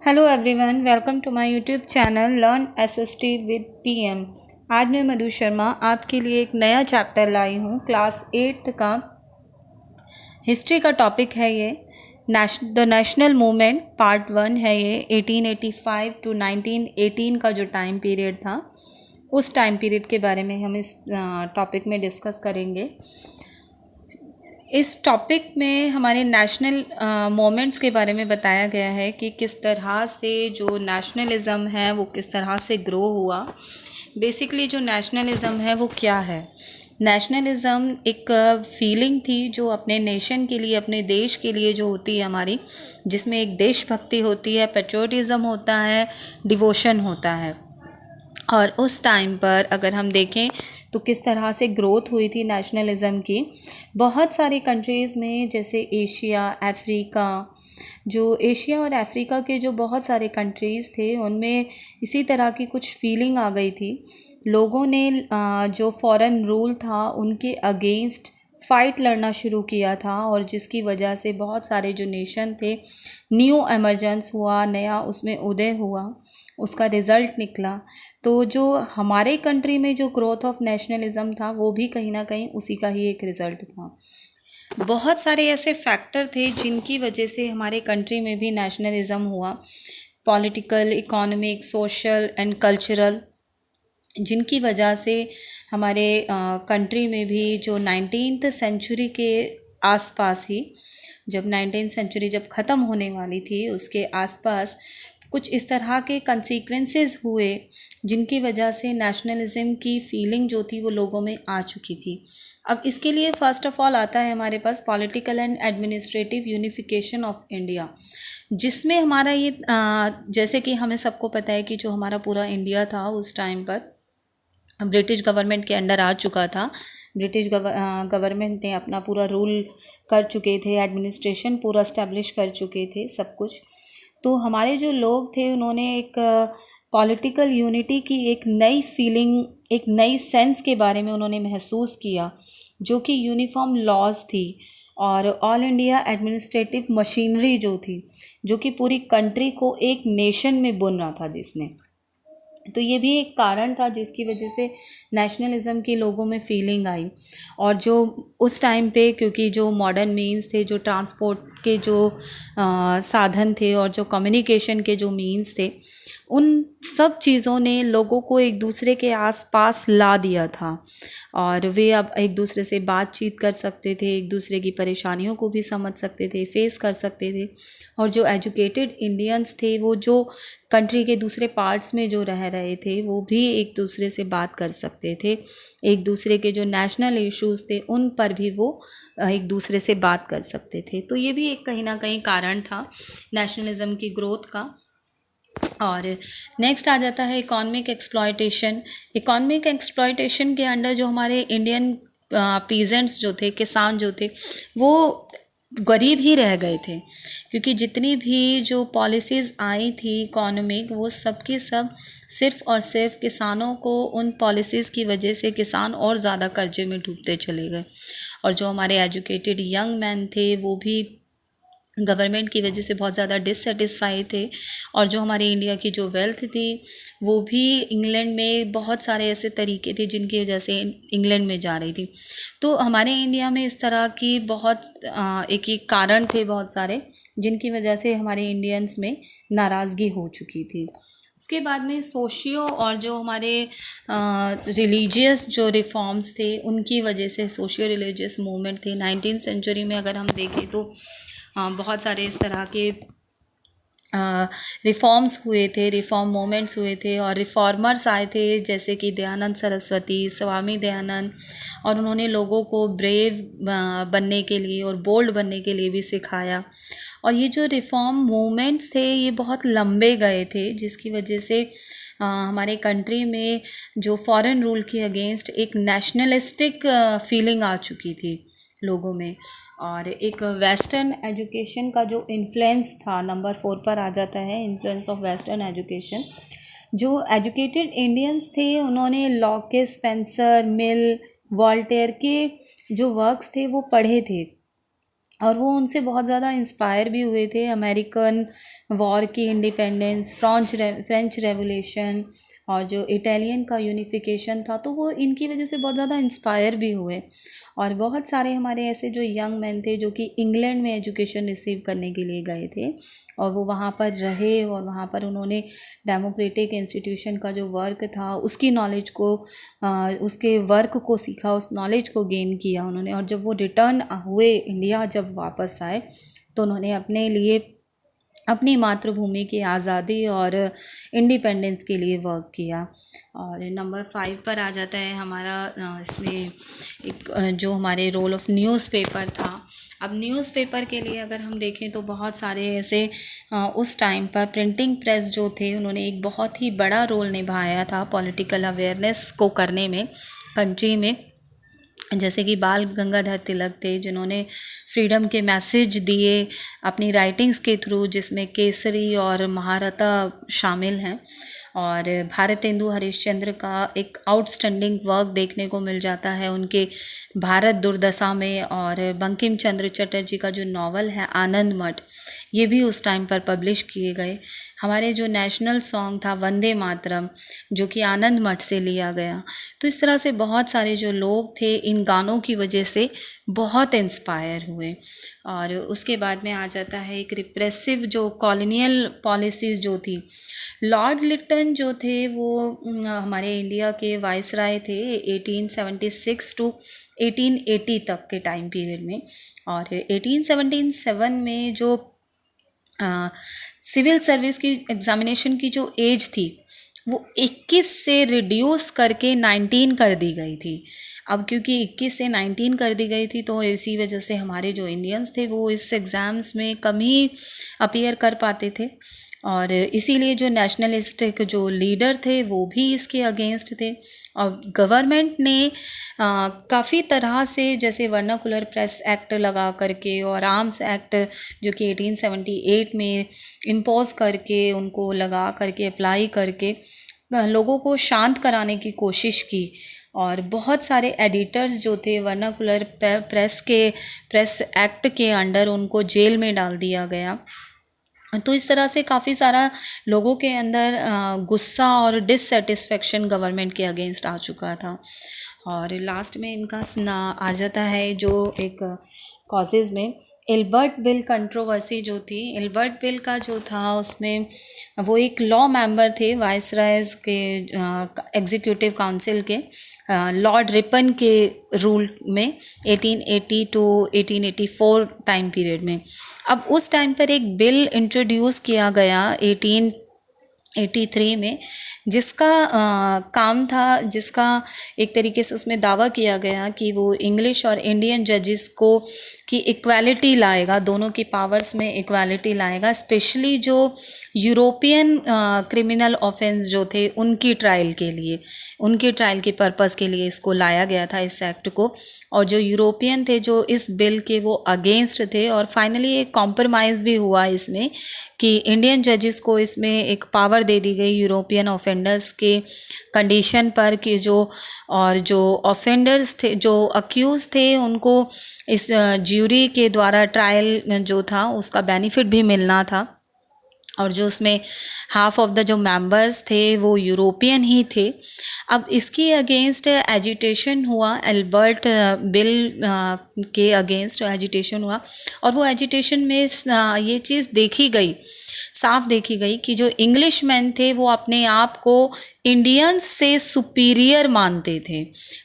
Hello everyone, welcome to my YouTube channel learn SST with PM. आज मैं मधु शर्मा आपके लिए एक नया चैप्टर लाई हूँ। क्लास 8 का हिस्ट्री का टॉपिक है ये। द नेशनल मूवमेंट पार्ट 1 है ये। 1885 टू 1918 का जो टाइम पीरियड था, उस टाइम पीरियड के बारे में हम इस टॉपिक में डिस्कस करेंगे। इस टॉपिक में हमारे नेशनल मोमेंट्स के बारे में बताया गया है कि किस तरह से जो नेशनलिज़म है वो किस तरह से ग्रो हुआ। बेसिकली जो नेशनलिज़म है वो क्या है। नेशनलिज़म एक फीलिंग थी जो अपने नेशन के लिए, अपने देश के लिए जो होती है हमारी, जिसमें एक देशभक्ति होती है, पेट्रियोटिज़म होता है, डिवोशन होता है। और उस टाइम पर अगर हम देखें तो किस तरह से ग्रोथ हुई थी नेशनलिज़म की। बहुत सारी कंट्रीज़ में, जैसे एशिया, अफ्रीका, जो एशिया और अफ्रीका के जो बहुत सारे कंट्रीज़ थे उनमें इसी तरह की कुछ फीलिंग आ गई थी। लोगों ने जो फॉरेन रूल था उनके अगेंस्ट फ़ाइट लड़ना शुरू किया था, और जिसकी वजह से बहुत सारे जो नेशन थे, न्यू एमरजेंस हुआ, नया उसमें उदय हुआ, उसका रिज़ल्ट निकला। तो जो हमारे कंट्री में जो ग्रोथ ऑफ नेशनलिज़म था वो भी कहीं ना कहीं उसी का ही एक रिज़ल्ट था। बहुत सारे ऐसे फैक्टर थे जिनकी वजह से हमारे कंट्री में भी नेशनलिज़म हुआ। Political, economic, social and cultural, जिनकी वजह से हमारे कंट्री में भी जो 19th सेंचुरी के आसपास ही, जब 19th सेंचुरी जब ख़त्म होने वाली थी, उसके आसपास कुछ इस तरह के कंसीक्वेंसेस हुए जिनकी वजह से नेशनलिज़म की फीलिंग जो थी वो लोगों में आ चुकी थी। अब इसके लिए फ़र्स्ट ऑफ ऑल आता है हमारे पास political and administrative unification of India, जिसमें हमारा ये जैसे कि हमें सबको पता है कि जो हमारा पूरा इंडिया था उस टाइम पर ब्रिटिश गवर्नमेंट के अंडर आ चुका था। ब्रिटिश गवर्नमेंट ने अपना पूरा रूल कर चुके थे, एडमिनिस्ट्रेशन पूरा इस्टेब्लिश कर चुके थे, सब कुछ। तो हमारे जो लोग थे उन्होंने एक पॉलिटिकल यूनिटी की एक नई फीलिंग, एक नई सेंस के बारे में उन्होंने महसूस किया, जो कि यूनिफॉर्म लॉज थी और ऑल इंडिया एडमिनिस्ट्रेटिव मशीनरी जो थी, जो कि पूरी कंट्री को एक नेशन में बुन रहा था जिसने। तो ये भी एक कारण था जिसकी वजह से नेशनलिज़म की लोगों में फीलिंग आई। और जो उस टाइम पे, क्योंकि जो मॉडर्न मीन्स थे, जो ट्रांसपोर्ट के जो साधन थे और जो कम्युनिकेशन के जो मीन्स थे, उन सब चीज़ों ने लोगों को एक दूसरे के आसपास ला दिया था, और वे अब एक दूसरे से बातचीत कर सकते थे, एक दूसरे की परेशानियों को भी समझ सकते थे, फेस कर सकते थे। और जो एजुकेटेड इंडियंस थे, वो जो कंट्री के दूसरे पार्ट्स में जो रह रहे थे, वो भी एक दूसरे से बात कर सकते थे। एक दूसरे के जो नेशनल इश्यूज़ थे उन पर भी वो एक दूसरे से बात कर सकते थे। तो ये भी एक कहीं ना कहीं कारण था नेशनलिज़म की ग्रोथ का। और नेक्स्ट आ जाता है इकोनॉमिक एक्सप्लॉयटेशन। इकोनॉमिक एक्सप्लॉयटेशन के अंडर जो हमारे इंडियन पीजेंट्स जो थे, किसान जो थे, वो गरीब ही रह गए थे, क्योंकि जितनी भी जो पॉलिसीज़ आई थी इकोनॉमिक, वो सब की सब सिर्फ़ और सिर्फ किसानों को, उन पॉलिसीज़ की वजह से किसान और ज़्यादा कर्जे में डूबते चले गए। और जो हमारे एजुकेटेड यंग मैन थे वो भी गवर्नमेंट की वजह से बहुत ज़्यादा डिससेटिस्फाई थे। और जो हमारी इंडिया की जो वेल्थ थी वो भी इंग्लैंड में, बहुत सारे ऐसे तरीके थे जिनकी वजह से इंग्लैंड में जा रही थी। तो हमारे इंडिया में इस तरह की बहुत एक कारण थे बहुत सारे, जिनकी वजह से हमारे इंडियंस में नाराज़गी हो चुकी थी। उसके बाद में सोशियो और जो हमारे रिलीजियस जो रिफॉर्म्स थे उनकी वजह से, सोशियो रिलीजियस मूवमेंट थे 19th सेंचुरी में। अगर हम देखें तो बहुत सारे इस तरह के रिफॉर्म्स हुए थे, रिफॉर्म मूवमेंट्स हुए थे, और रिफॉर्मर्स आए थे जैसे कि दयानंद सरस्वती, स्वामी दयानंद। और उन्होंने लोगों को ब्रेव बनने के लिए और बोल्ड बनने के लिए भी सिखाया। और ये जो रिफॉर्म मूवमेंट्स थे ये बहुत लंबे गए थे, जिसकी वजह से हमारे कंट्री में जो फॉरेन रूल के अगेंस्ट एक नेशनलिस्टिक फीलिंग आ चुकी थी लोगों में। और एक वेस्टर्न एजुकेशन का जो इन्फ्लुएंस था, नंबर 4 पर आ जाता है, इन्फ्लुएंस ऑफ वेस्टर्न एजुकेशन। जो एजुकेटेड इंडियंस थे उन्होंने लॉके, स्पेंसर, मिल, वॉल्टेयर के जो वर्क्स थे वो पढ़े थे, और वो उनसे बहुत ज़्यादा इंस्पायर भी हुए थे। अमेरिकन वॉर की इंडिपेंडेंस, फ्रेंच रेवोल्यूशन और जो इटालियन का यूनिफिकेशन था, तो वो इनकी वजह से बहुत ज़्यादा इंस्पायर भी हुए। और बहुत सारे हमारे ऐसे जो यंग मैन थे जो कि इंग्लैंड में एजुकेशन रिसीव करने के लिए गए थे और वो वहाँ पर रहे और वहाँ पर उन्होंने डेमोक्रेटिक इंस्टीट्यूशन का जो वर्क था उसकी नॉलेज को उसके वर्क को सीखा, उस नॉलेज को गेन किया उन्होंने। और जब वो रिटर्न हुए इंडिया, जब वापस आए, तो उन्होंने अपने लिए अपनी मातृभूमि की आज़ादी और इंडिपेंडेंस के लिए वर्क किया। और नंबर 5 पर आ जाता है हमारा इसमें एक जो हमारे रोल ऑफ न्यूज़पेपर था। अब न्यूज़पेपर के लिए अगर हम देखें तो बहुत सारे ऐसे उस टाइम पर प्रिंटिंग प्रेस जो थे उन्होंने एक बहुत ही बड़ा रोल निभाया था पॉलिटिकल अवेयरनेस को करने में कंट्री में। जैसे कि बाल गंगाधर तिलक थे जिन्होंने फ्रीडम के मैसेज दिए अपनी राइटिंग्स के थ्रू, जिसमें केसरी और महारथा शामिल हैं। और भारतेंदु हरिश्चंद्र का एक आउटस्टैंडिंग वर्क देखने को मिल जाता है उनके भारत दुर्दशा में। और बंकिम चंद्र चटर्जी का जो नावल है आनंद मठ, ये भी उस टाइम पर पब्लिश किए गए। हमारे जो नेशनल सॉन्ग था वंदे मातरम, जो कि आनंद मठ से लिया गया। तो इस तरह से बहुत सारे जो लोग थे इन गानों की वजह से बहुत इंस्पायर हुए। और उसके बाद में आ जाता है एक रिप्रेसिव जो कॉलोनियल पॉलिसीज़ जो थी। लॉर्ड लिटन जो थे वो हमारे इंडिया के वाइसराय थे 1876 टू 1880 तक के टाइम पीरियड में। और 1877 में जो सिविल सर्विस की एग्ज़ामिनेशन की जो एज थी वो 21 से रिड्यूस करके 19 कर दी गई थी। अब क्योंकि 21 से 19 कर दी गई थी तो इसी वजह से हमारे जो इंडियंस थे वो इस एग्ज़ाम्स में कम ही अपीयर कर पाते थे। और इसीलिए जो नेशनलिस्टिक जो लीडर थे वो भी इसके अगेंस्ट थे। और गवर्नमेंट ने काफ़ी तरह से जैसे वर्नाकुलर प्रेस एक्ट लगा करके और आर्म्स एक्ट जो कि 1878 में इम्पोज करके उनको लगा करके अप्लाई करके लोगों को शांत कराने की कोशिश की। और बहुत सारे एडिटर्स जो थे वर्नाकुलर प्रेस एक्ट के अंडर उनको जेल में डाल दिया गया। तो इस तरह से काफ़ी सारा लोगों के अंदर गुस्सा और डिससेटिस्फेक्शन गवर्नमेंट के अगेंस्ट आ चुका था। और लास्ट में इनका आ जाता है जो एक कॉजेज़ में एल्बर्ट बिल कंट्रोवर्सी जो थी। एल्बर्ट बिल का जो था उसमें वो एक लॉ मेंबर थे वाइसरायज के एग्जीक्यूटिव काउंसिल के लॉर्ड रिपन के रूल में 1880 टू 1884 टाइम पीरियड में। अब उस टाइम पर एक बिल इंट्रोड्यूस किया गया 1883 में जिसका काम था, जिसका एक तरीके से उसमें दावा किया गया कि वो इंग्लिश और इंडियन जजेस को की इक्वालिटी लाएगा, दोनों की पावर्स में इक्वालिटी लाएगा। स्पेशली जो यूरोपियन क्रिमिनल ऑफेंस जो थे उनकी ट्रायल के पर्पस के लिए इसको लाया गया था इस एक्ट को। और जो यूरोपियन थे जो इस बिल के वो अगेंस्ट थे। और फाइनली एक कॉम्प्रोमाइज़ भी हुआ इसमें कि इंडियन जजेस को इसमें एक पावर दे दी गई यूरोपियन ऑफेंडर्स के कंडीशन पर कि जो ऑफेंडर्स थे, जो अक्यूज़ थे, उनको इस ज्यूरी के द्वारा ट्रायल जो था उसका बेनिफिट भी मिलना था। और जो उसमें हाफ ऑफ द जो मेंबर्स थे वो यूरोपियन ही थे। अब इसके अगेंस्ट एजिटेशन हुआ, एल्बर्ट बिल के अगेंस्ट एजिटेशन हुआ। और वो एजिटेशन में ये चीज़ साफ देखी गई कि जो इंग्लिश मैन थे वो अपने आप को इंडियंस से सुपीरियर मानते थे।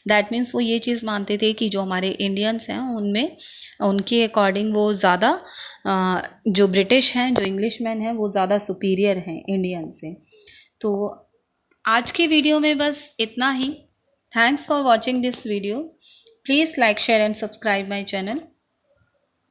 दैट मीन्स वो ये चीज़ मानते थे कि जो हमारे इंडियंस हैं उनमें उनके अकॉर्डिंग वो ज़्यादा जो ब्रिटिश हैं, जो इंग्लिश मैन हैं, वो ज़्यादा सुपीरियर हैं इंडियन से। तो आज की वीडियो में बस इतना ही। Thanks for watching this video. Please like, share and subscribe my channel.